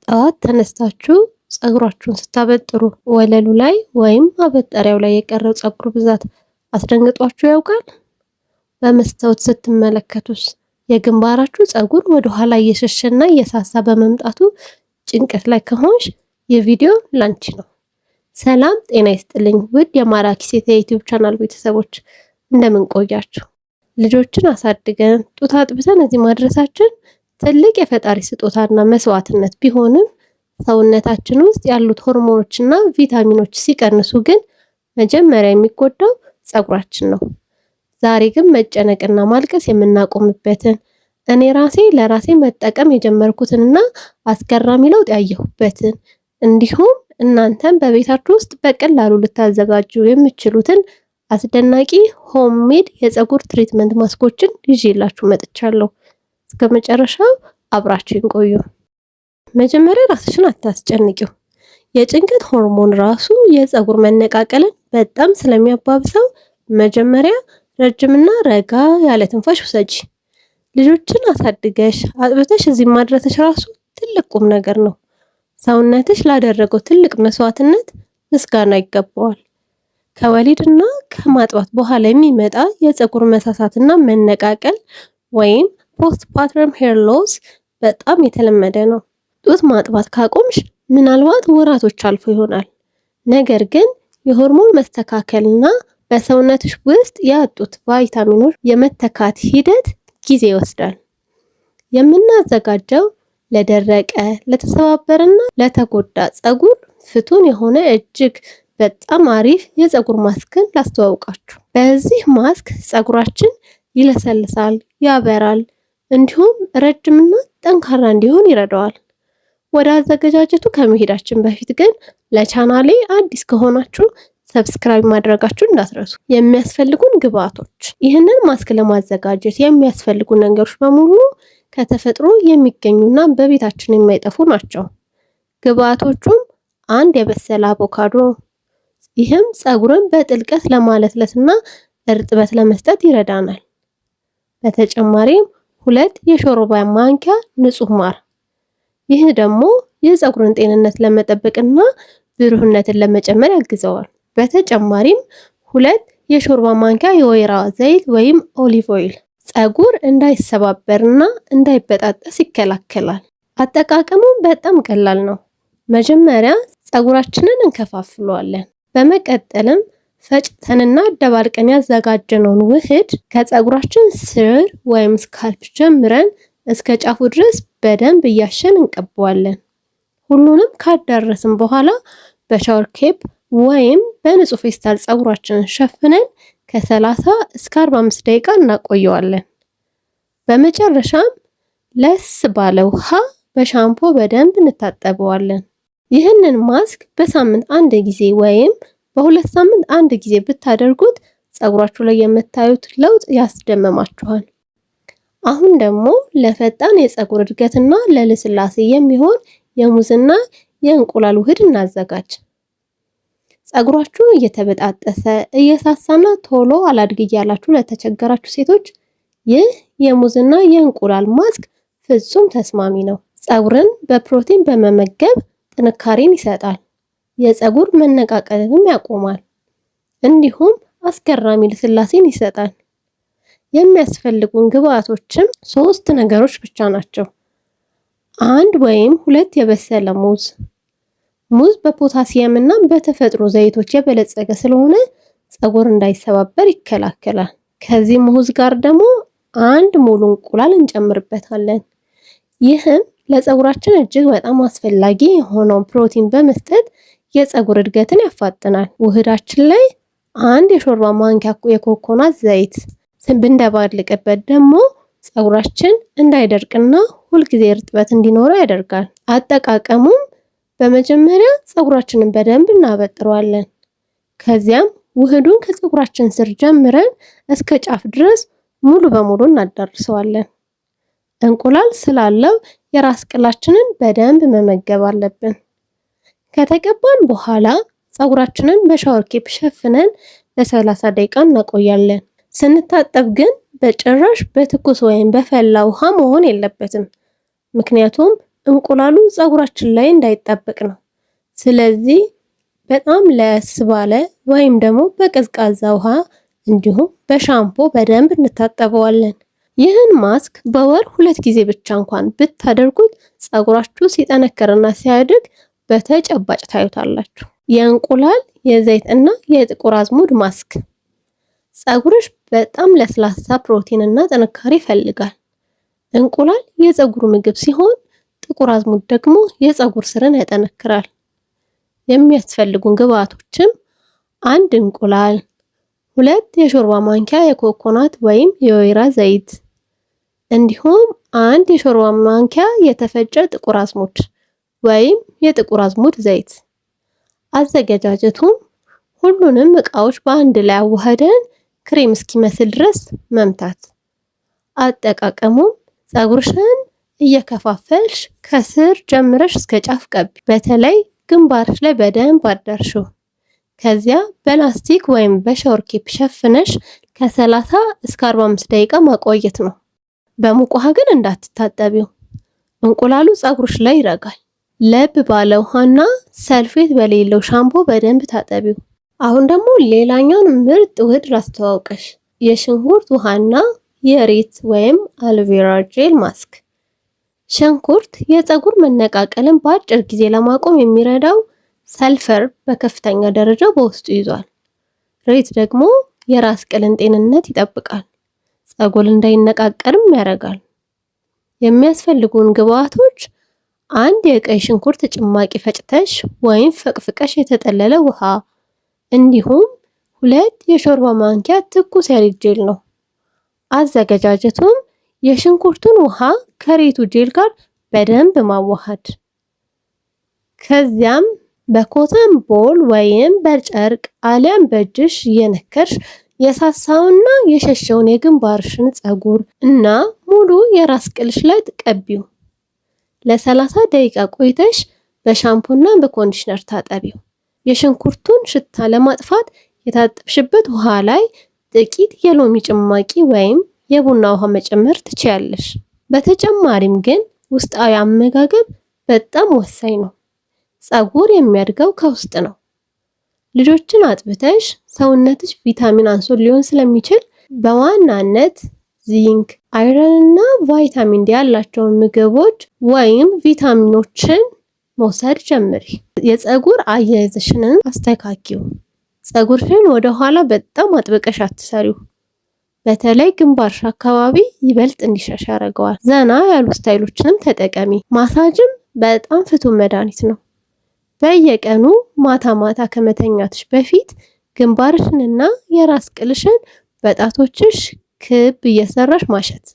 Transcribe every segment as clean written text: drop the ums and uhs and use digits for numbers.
ጠዋት ተነስታችሁ ፀጉራችሁን ስታበጥሩ ወለሉ ላይ ወይም ማበጠሪያው ላይ የቀረው ፀጉር ብዛት አስደንግጧችሁ ያውቃል? በመስታወት ስትመለከቱስ የግንባራችሁ ፀጉር ወደ ኋላ እየሸሸና እየሳሳ በመምጣቱ ጭንቀት ላይ ከሆንሽ ይህ ቪዲዮ ላንቺ ነው። ሰላም ጤና ይስጥልኝ ውድ የማራኪ ሴት የዩቲዩብ ቻናል ቤተሰቦች እንደምን ቆያችሁ? ልጆችን አሳድገን ጡት አጥብተን እዚህ ማድረሳችን ትልቅ የፈጣሪ ስጦታና መስዋዕትነት ቢሆንም ሰውነታችን ውስጥ ያሉት ሆርሞኖችና ቪታሚኖች ሲቀንሱ ግን መጀመሪያ የሚጎዳው ፀጉራችን ነው። ዛሬ ግን መጨነቅና ማልቀስ የምናቆምበትን እኔ ራሴ ለራሴ መጠቀም የጀመርኩትንና አስገራሚ ለውጥ ያየሁበትን እንዲሁም እናንተም በቤታችሁ ውስጥ በቀላሉ ልታዘጋጁ የምትችሉትን አስደናቂ ሆምሜድ የፀጉር ትሪትመንት ማስኮችን ይዤላችሁ መጥቻለሁ። እስከ መጨረሻው አብራችሁን ቆዩ። መጀመሪያ ራስሽን አታስጨንቂው። የጭንቀት ሆርሞን ራሱ የፀጉር መነቃቀልን በጣም ስለሚያባብሰው መጀመሪያ ረጅምና ረጋ ያለ ትንፋሽ ውሰጂ። ልጆችን አሳድገሽ አጥብተሽ እዚህ ማድረስሽ ራሱ ትልቅ ቁም ነገር ነው። ሰውነትሽ ላደረገው ትልቅ መስዋዕትነት ምስጋና ይገባዋል። ከወሊድና ከማጥባት በኋላ የሚመጣ የፀጉር መሳሳትና መነቃቀል ወይም ፖስትፓርተም ሄር ሎስ በጣም የተለመደ ነው። ጡት ማጥባት ካቆምሽ ምናልባት ወራቶች አልፎ ይሆናል። ነገር ግን የሆርሞን መስተካከልና በሰውነትሽ ውስጥ ያጡት ቫይታሚኖች የመተካት ሂደት ጊዜ ይወስዳል። የምናዘጋጀው ለደረቀ፣ ለተሰባበረና ለተጎዳ ፀጉር ፍቱን የሆነ እጅግ በጣም አሪፍ የፀጉር ማስክን ላስተዋውቃችሁ። በዚህ ማስክ ፀጉራችን ይለሰልሳል፣ ያበራል፣ እንዲሁም ረጅምና ጠንካራ እንዲሆን ይረዳዋል። ወደ አዘገጃጀቱ ከመሄዳችን በፊት ግን ለቻናሌ አዲስ ከሆናችሁ ሰብስክራይብ ማድረጋችሁ እንዳትረሱ። የሚያስፈልጉን ግብአቶች፣ ይህንን ማስክ ለማዘጋጀት የሚያስፈልጉ ነገሮች በሙሉ ከተፈጥሮ የሚገኙና በቤታችን የማይጠፉ ናቸው። ግብአቶቹም አንድ የበሰለ አቮካዶ፣ ይህም ፀጉርን በጥልቀት ለማለስለስና እርጥበት ለመስጠት ይረዳናል። በተጨማሪም 2 የሾርባ ማንኪያ ንጹህ ማር፣ ይህ ደግሞ የፀጉርን ጤንነት ለመጠበቅና ብሩህነትን ለመጨመር ያግዘዋል። በተጨማሪም 2 የሾርባ ማንኪያ የወይራ ዘይት ወይም ኦሊቭ ኦይል ፀጉር እንዳይሰባበርና እንዳይበጣጠስ ይከላከላል። አጠቃቀሙም በጣም ቀላል ነው። መጀመሪያ ፀጉራችንን እንከፋፍለዋለን። በመቀጠልም ፈጭተንና አደባልቀን ያዘጋጀነውን ውህድ ከፀጉራችን ስር ወይም ስካልፕ ጀምረን እስከ ጫፉ ድረስ በደንብ እያሸን እንቀባዋለን። ሁሉንም ካዳረስን በኋላ በሻወር ኬፕ ወይም በንጹህ ፌስታል ፀጉራችንን ሸፍነን ከ30 እስከ 45 ደቂቃ እናቆየዋለን። በመጨረሻም ለስ ባለ ውሃ በሻምፖ በደንብ እንታጠበዋለን። ይህንን ማስክ በሳምንት 1 ጊዜ ወይም በ2 ሳምንት 1 ጊዜ ብታደርጉት ፀጉራችሁ ላይ የምታዩት ለውጥ ያስደምማችኋል። አሁን ደግሞ ለፈጣን የፀጉር እድገትና ለልስላሴ የሚሆን የሙዝና የእንቁላል ውህድ እናዘጋጅ። ፀጉራችሁ እየተበጣጠሰ እየሳሳና ቶሎ አላድግ እያላችሁ ለተቸገራችሁ ሴቶች ይህ የሙዝና የእንቁላል ማስክ ፍጹም ተስማሚ ነው። ፀጉርን በፕሮቲን በመመገብ ጥንካሬን ይሰጣል፣ የፀጉር መነቃቀልንም ያቆማል፣ እንዲሁም አስገራሚ ልስላሴን ይሰጣል። የሚያስፈልጉን ግብአቶችም 3 ነገሮች ብቻ ናቸው። 1 ወይም 2 የበሰለ ሙዝ። ሙዝ በፖታሲየም እና በተፈጥሮ ዘይቶች የበለጸገ ስለሆነ ፀጉር እንዳይሰባበር ይከላከላል። ከዚህ ሙዝ ጋር ደግሞ 1 ሙሉ እንቁላል እንጨምርበታለን። ይህም ለፀጉራችን እጅግ በጣም አስፈላጊ የሆነውን ፕሮቲን በመስጠት የፀጉር እድገትን ያፋጥናል። ውህዳችን ላይ 1 የሾርባ ማንኪያ የኮኮናት ዘይት ብንደባልቅበት ደግሞ ፀጉራችን እንዳይደርቅና ሁልጊዜ እርጥበት እንዲኖረው ያደርጋል። አጠቃቀሙም በመጀመሪያ ፀጉራችንን በደንብ እናበጥረዋለን። ከዚያም ውህዱን ከፀጉራችን ስር ጀምረን እስከ ጫፍ ድረስ ሙሉ በሙሉ እናዳርሰዋለን። እንቁላል ስላለው የራስ ቅላችንን በደንብ መመገብ አለብን። ከተቀባን በኋላ ፀጉራችንን በሻወር ኬፕ ሸፍነን ለ30 ደቂቃ እናቆያለን። ስንታጠብ ግን በጭራሽ በትኩስ ወይም በፈላ ውሃ መሆን የለበትም። ምክንያቱም እንቁላሉ ፀጉራችን ላይ እንዳይጣበቅ ነው። ስለዚህ በጣም ለስ ባለ ወይም ደግሞ በቀዝቃዛ ውሃ እንዲሁም በሻምፖ በደንብ እንታጠበዋለን። ይህን ማስክ በወር 2 ጊዜ ብቻ እንኳን ብታደርጉት ፀጉራችሁ ሲጠነክርና ሲያድግ በተጨባጭ ታዩታላችሁ። የእንቁላል የዘይት እና የጥቁር አዝሙድ ማስክ። ፀጉርሽ በጣም ለስላሳ ፕሮቲን እና ጥንካሬ ይፈልጋል። እንቁላል የፀጉር ምግብ ሲሆን ጥቁር አዝሙድ ደግሞ የፀጉር ስርን ያጠነክራል። የሚያስፈልጉን ግብአቶችም 1 እንቁላል፣ 2 የሾርባ ማንኪያ የኮኮናት ወይም የወይራ ዘይት እንዲሁም 1 የሾርባ ማንኪያ የተፈጨ ጥቁር አዝሙድ ወይም የጥቁር አዝሙድ ዘይት። አዘገጃጀቱም ሁሉንም እቃዎች በአንድ ላይ አዋህደን ክሬም እስኪመስል ድረስ መምታት። አጠቃቀሙም ፀጉርሽን እየከፋፈልሽ ከስር ጀምረሽ እስከ ጫፍ ቀቢ። በተለይ ግንባርሽ ላይ በደንብ አዳርሽው። ከዚያ በላስቲክ ወይም በሻወር ኬፕ ሸፍነሽ ከ30 እስከ 45 ደቂቃ ማቆየት ነው። በሙቅ ውሃ ግን እንዳትታጠቢው፣ እንቁላሉ ፀጉርሽ ላይ ይረጋል። ለብ ባለ ውሃና ሰልፌት በሌለው ሻምፖ በደንብ ታጠቢው። አሁን ደግሞ ሌላኛውን ምርጥ ውህድ ላስተዋውቅሽ፣ የሽንኩርት ውሃና የሬት ወይም አሎቬራ ጄል ማስክ። ሽንኩርት የፀጉር መነቃቀልን በአጭር ጊዜ ለማቆም የሚረዳው ሰልፈር በከፍተኛ ደረጃ በውስጡ ይዟል። ሬት ደግሞ የራስ ቅልን ጤንነት ይጠብቃል፣ ፀጉር እንዳይነቃቀልም ያደርጋል። የሚያስፈልጉን ግብአቶች 1 የቀይ ሽንኩርት ጭማቂ ፈጭተሽ ወይም ፈቅፍቀሽ የተጠለለ ውሃ እንዲሁም 2 የሾርባ ማንኪያ ትኩስ የሬት ጄል ነው። አዘገጃጀቱም የሽንኩርቱን ውሃ ከሬቱ ጄል ጋር በደንብ ማዋሃድ። ከዚያም በኮተን ቦል ወይም በጨርቅ አሊያም በእጅሽ እየነከርሽ የሳሳውና የሸሸውን የግንባርሽን ፀጉር እና ሙሉ የራስ ቅልሽ ላይ ትቀቢው። ለ30 ደቂቃ ቆይተሽ በሻምፖና በኮንዲሽነር ታጠቢው። የሽንኩርቱን ሽታ ለማጥፋት የታጠብሽበት ውሃ ላይ ጥቂት የሎሚ ጭማቂ ወይም የቡና ውሃ መጨመር ትችያለሽ። በተጨማሪም ግን ውስጣዊ አመጋገብ በጣም ወሳኝ ነው። ፀጉር የሚያድገው ከውስጥ ነው። ልጆችን አጥብተሽ ሰውነትሽ ቪታሚን አንሶ ሊሆን ስለሚችል በዋናነት ዚንክ፣ አይረን እና ቫይታሚን ዲ ያላቸውን ምግቦች ወይም ቪታሚኖችን መውሰድ ጀምሪ። የፀጉር አያያዝሽንን አስተካኪው። ፀጉርሽን ወደ ኋላ በጣም አጥብቀሽ አትሰሪው። በተለይ ግንባርሽ አካባቢ ይበልጥ እንዲሸሽ ያደርገዋል። ዘና ያሉ ስታይሎችንም ተጠቀሚ። ማሳጅም በጣም ፍቱን መድኃኒት ነው። በየቀኑ ማታ ማታ ከመተኛትሽ በፊት ግንባርሽንና የራስ ቅልሽን በጣቶችሽ ክብ እየሰራሽ ማሸት።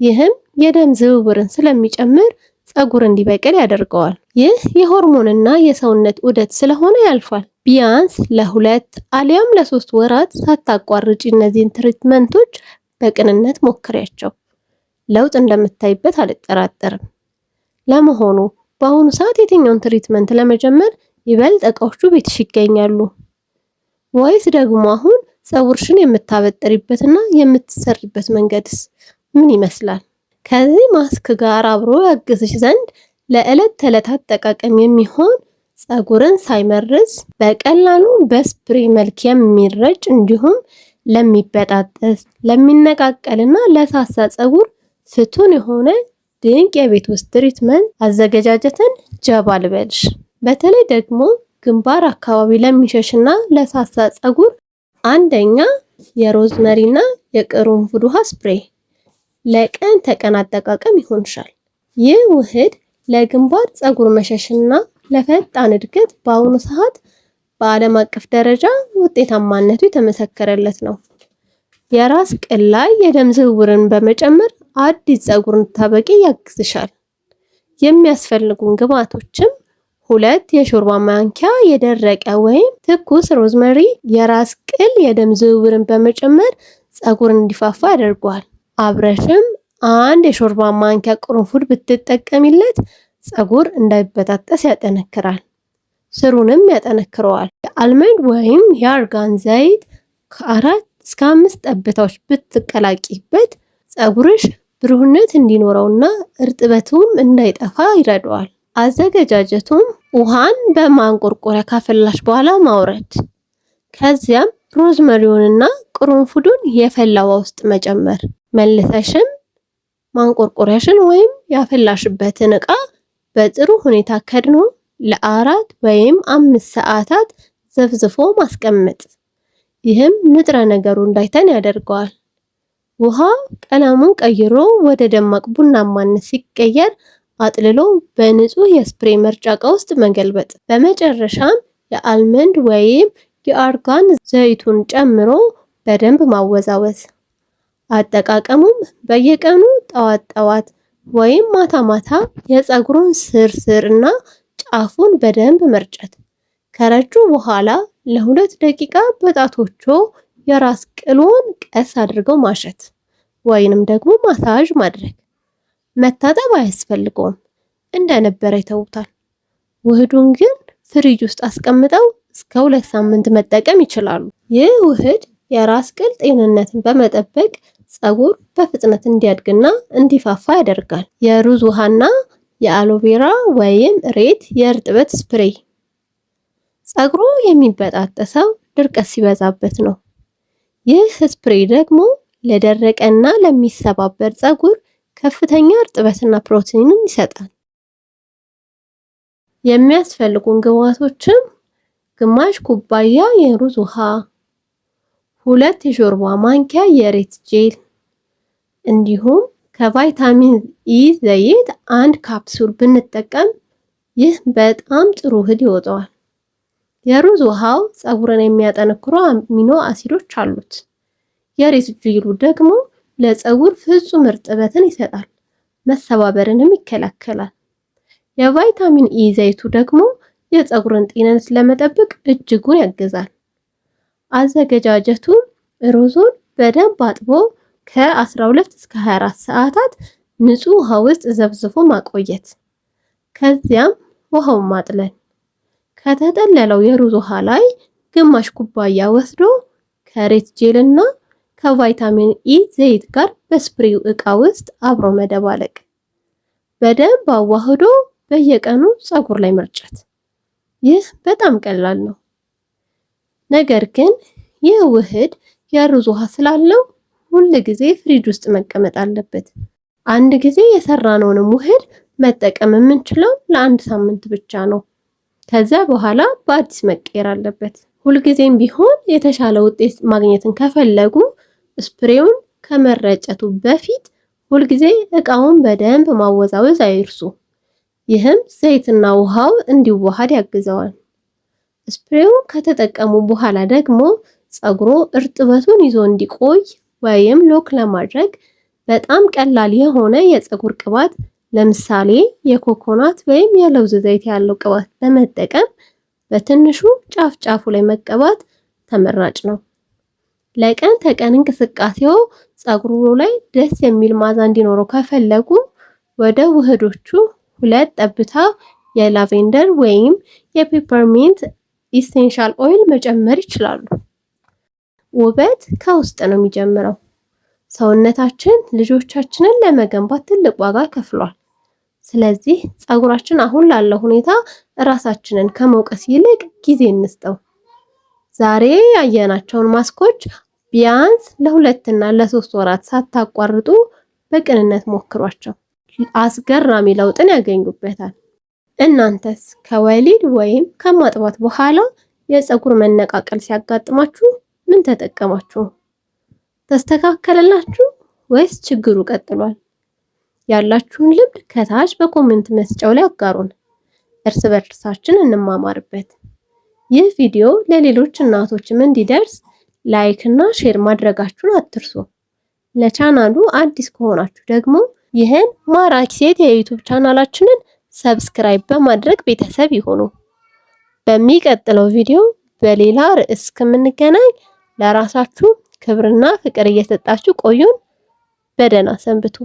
ይህም የደም ዝውውርን ስለሚጨምር ፀጉር እንዲበቅል ያደርገዋል። ይህ የሆርሞንና የሰውነት ዑደት ስለሆነ ያልፋል። ቢያንስ ለ2 አሊያም ለ3 ወራት ሳታቋርጪ እነዚህን ትሪትመንቶች በቅንነት ሞክሪያቸው። ለውጥ እንደምታይበት አልጠራጠርም። ለመሆኑ በአሁኑ ሰዓት የትኛውን ትሪትመንት ለመጀመር ይበልጥ እቃዎቹ ቤትሽ ይገኛሉ? ወይስ ደግሞ አሁን ፀጉርሽን የምታበጥሪበትና የምትሰሪበት መንገድስ ምን ይመስላል? ከዚህ ማስክ ጋር አብሮ ያግዝሽ ዘንድ ለዕለት ተዕለት አጠቃቀም የሚሆን ፀጉርን ሳይመርዝ በቀላሉ በስፕሬ መልክ የሚረጭ እንዲሁም ለሚበጣጠስ፣ ለሚነቃቀልና ለሳሳ ፀጉር ፍቱን የሆነ ድንቅ የቤት ውስጥ ትሪትመንት አዘገጃጀትን ጀባ ልበልሽ። በተለይ ደግሞ ግንባር አካባቢ ለሚሸሽና ለሳሳ ፀጉር አንደኛ የሮዝመሪና የቅርንፉድ ውሃ ስፕሬይ ለቀን ተቀን አጠቃቀም ይሆንሻል። ይህ ውህድ ለግንባር ፀጉር መሸሽና ለፈጣን እድገት በአሁኑ ሰዓት በዓለም አቀፍ ደረጃ ውጤታማነቱ የተመሰከረለት ነው። የራስ ቅል ላይ የደም ዝውውርን በመጨመር አዲስ ፀጉር እንድታበቂ ያግዝሻል። የሚያስፈልጉን ግብአቶችም 2 የሾርባ ማንኪያ የደረቀ ወይም ትኩስ ሮዝመሪ የራስ ቅል የደም ዝውውርን በመጨመር ፀጉር እንዲፋፋ ያደርገዋል። አብረሽም 1 የሾርባ ማንኪያ ቅርንፉድ ብትጠቀሚለት ፀጉር እንዳይበጣጠስ ያጠነክራል፣ ስሩንም ያጠነክረዋል። የአልመንድ ወይም የአርጋን ዘይት ከ4 እስከ 5 ጠብታዎች ብትቀላቂበት ፀጉርሽ ብሩህነት እንዲኖረውና እርጥበቱም እንዳይጠፋ ይረዳዋል። አዘገጃጀቱም ውሃን በማንቆርቆሪያ ካፈላሽ በኋላ ማውረድ፣ ከዚያም ሮዝመሪውንና ቅርንፉዱን የፈላ ውሃ ውስጥ መጨመር። መልሰሽም ማንቆርቆሪያሽን ወይም ያፈላሽበትን ዕቃ በጥሩ ሁኔታ ከድኖ ለ4 ወይም 5 ሰዓታት ዘፍዝፎ ማስቀመጥ። ይህም ንጥረ ነገሩ እንዳይተን ያደርገዋል። ውሃ ቀለሙን ቀይሮ ወደ ደማቅ ቡናማነት ሲቀየር አጥልሎ በንጹህ የስፕሬይ መርጫ ዕቃ ውስጥ መገልበጥ። በመጨረሻም የአልመንድ ወይም የአርጋን ዘይቱን ጨምሮ በደንብ ማወዛወዝ። አጠቃቀሙም በየቀኑ ጠዋት ጠዋት ወይም ማታ ማታ የፀጉሩን ስር እና ጫፉን በደንብ መርጨት። ከረጩ በኋላ ለ2 ደቂቃ በጣቶቹ የራስ ቅልዎን ቀስ አድርገው ማሸት ወይንም ደግሞ ማሳጅ ማድረግ። መታጠብ አያስፈልገውም፣ እንደነበረ ይተውታል። ውህዱን ግን ፍሪጅ ውስጥ አስቀምጠው እስከ 2 ሳምንት መጠቀም ይችላሉ። ይህ ውህድ የራስ ቅል ጤንነትን በመጠበቅ ፀጉር በፍጥነት እንዲያድግና እንዲፋፋ ያደርጋል። የሩዝ ውሃና የአሎቬራ ወይም ሬት የእርጥበት ስፕሬይ። ፀጉሩ የሚበጣጠሰው ድርቀት ሲበዛበት ነው። ይህ ስፕሬይ ደግሞ ለደረቀና ለሚሰባበር ፀጉር ከፍተኛ እርጥበትና ፕሮቲንን ይሰጣል። የሚያስፈልጉን ግብአቶችም ግማሽ ኩባያ የሩዝ ውሃ፣ 2 የሾርባ ማንኪያ የሬት ጄል እንዲሁም ከቫይታሚን ኢ ዘይት 1 ካፕሱል ብንጠቀም ይህ በጣም ጥሩ ውህድ ይወጣዋል። የሩዝ ውሃው ፀጉርን የሚያጠነክሩ አሚኖ አሲዶች አሉት። የሬት ጄሉ ደግሞ ለፀጉር ፍጹም እርጥበትን ይሰጣል፣ መሰባበርንም ይከላከላል። የቫይታሚን ኢ ዘይቱ ደግሞ የፀጉርን ጤንነት ለመጠበቅ እጅጉን ያግዛል። አዘገጃጀቱ ሩዙን በደንብ አጥቦ ከ12 እስከ 24 ሰዓታት ንጹህ ውሃ ውስጥ ዘብዝፎ ማቆየት። ከዚያም ውሃውን ማጥለል። ከተጠለለው የሩዝ ውሃ ላይ ግማሽ ኩባያ ወስዶ ከሬት ጄልና ከቫይታሚን ኢ ዘይት ጋር በስፕሬው ዕቃ ውስጥ አብሮ መደባለቅ። በደንብ አዋህዶ በየቀኑ ፀጉር ላይ መርጨት። ይህ በጣም ቀላል ነው። ነገር ግን ይህ ውህድ የሩዝ ውሃ ስላለው ሁል ጊዜ ፍሪጅ ውስጥ መቀመጥ አለበት። አንድ ጊዜ የሰራነውንም ውህድ መጠቀም የምንችለው ለ1 ሳምንት ብቻ ነው። ከዛ በኋላ በአዲስ መቀየር አለበት። ሁልጊዜም ቢሆን የተሻለ ውጤት ማግኘትን ከፈለጉ ስፕሬውን ከመረጨቱ በፊት ሁልጊዜ ዕቃውን በደንብ ማወዛወዝ አይርሱ። ይህም ዘይትና ውሃው እንዲዋሃድ ያግዘዋል። ስፕሬውን ከተጠቀሙ በኋላ ደግሞ ፀጉሮ እርጥበቱን ይዞ እንዲቆይ ወይም ሎክ ለማድረግ በጣም ቀላል የሆነ የፀጉር ቅባት ለምሳሌ የኮኮናት ወይም የለውዝ ዘይት ያለው ቅባት በመጠቀም በትንሹ ጫፍ ጫፉ ላይ መቀባት ተመራጭ ነው። ለቀን ተቀን እንቅስቃሴው ፀጉሩ ላይ ደስ የሚል ማዛ እንዲኖረው ከፈለጉ ወደ ውህዶቹ 2 ጠብታ የላቬንደር ወይም የፔፐርሚንት ኢሴንሻል ኦይል መጨመር ይችላሉ። ውበት ከውስጥ ነው የሚጀምረው። ሰውነታችን ልጆቻችንን ለመገንባት ትልቅ ዋጋ ከፍሏል። ስለዚህ ፀጉራችን አሁን ላለው ሁኔታ ራሳችንን ከመውቀስ ይልቅ ጊዜ እንስጠው። ዛሬ ያየናቸውን ማስኮች ቢያንስ ለ2 እና ለ3 ወራት ሳታቋርጡ በቅንነት ሞክሯቸው። አስገራሚ ለውጥን ያገኙበታል። እናንተስ ከወሊድ ወይም ከማጥባት በኋላ የፀጉር መነቃቀል ሲያጋጥማችሁ ምን ተጠቀማችሁ? ተስተካከለላችሁ ወይስ ችግሩ ቀጥሏል? ያላችሁን ልምድ ከታች በኮሜንት መስጫው ላይ አጋሩን። እርስ በርሳችን እንማማርበት። ይህ ቪዲዮ ለሌሎች እናቶችም እንዲደርስ ላይክ እና ሼር ማድረጋችሁን አትርሱ። ለቻናሉ አዲስ ከሆናችሁ ደግሞ ይህን ማራኪ ሴት የዩቲዩብ ቻናላችንን ሰብስክራይብ በማድረግ ቤተሰብ ይሁኑ። በሚቀጥለው ቪዲዮ በሌላ ርዕስ እስከምንገናኝ ለራሳችሁ ክብርና ፍቅር እየሰጣችሁ ቆዩን። በደህና ሰንብቱ።